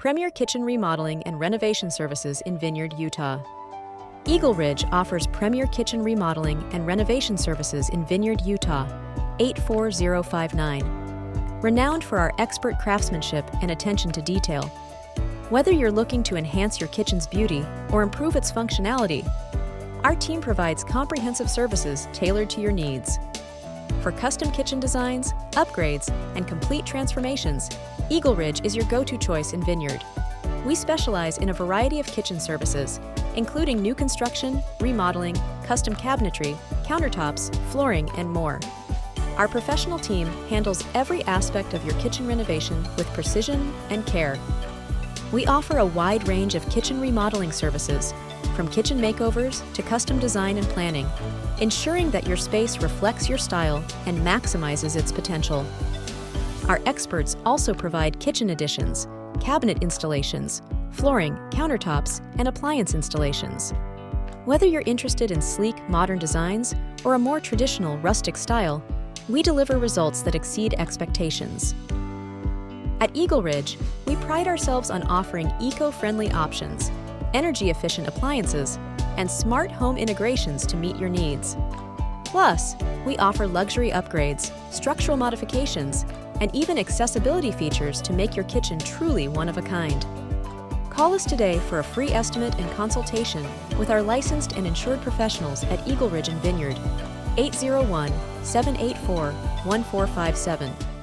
premier kitchen remodeling and renovation services in Vineyard, Utah. EagleRidge offers premier kitchen remodeling and renovation services in Vineyard, Utah, 84059. Renowned for our expert craftsmanship and attention to detail. Whether you're looking to enhance your kitchen's beauty or improve its functionality, our team provides comprehensive services tailored to your needs. For custom kitchen designs, upgrades, and complete transformations, EagleRidge is your go-to choice in Vineyard. We specialize in a variety of kitchen services, including new construction, remodeling, custom cabinetry, countertops, flooring, and more. Our professional team handles every aspect of your kitchen renovation with precision and care. We offer a wide range of kitchen remodeling services, from kitchen makeovers to custom design and planning, ensuring that your space reflects your style and maximizes its potential. Our experts also provide kitchen additions, cabinet installations, flooring, countertops, and appliance installations. Whether you're interested in sleek, modern designs or a more traditional, rustic style, we deliver results that exceed expectations. At EagleRidge, we pride ourselves on offering eco-friendly options, energy-efficient appliances, and smart home integrations to meet your needs. Plus, we offer luxury upgrades, structural modifications, and even accessibility features to make your kitchen truly one of a kind. Call us today for a free estimate and consultation with our licensed and insured professionals at EagleRidge and Vineyard, 801-784-1457.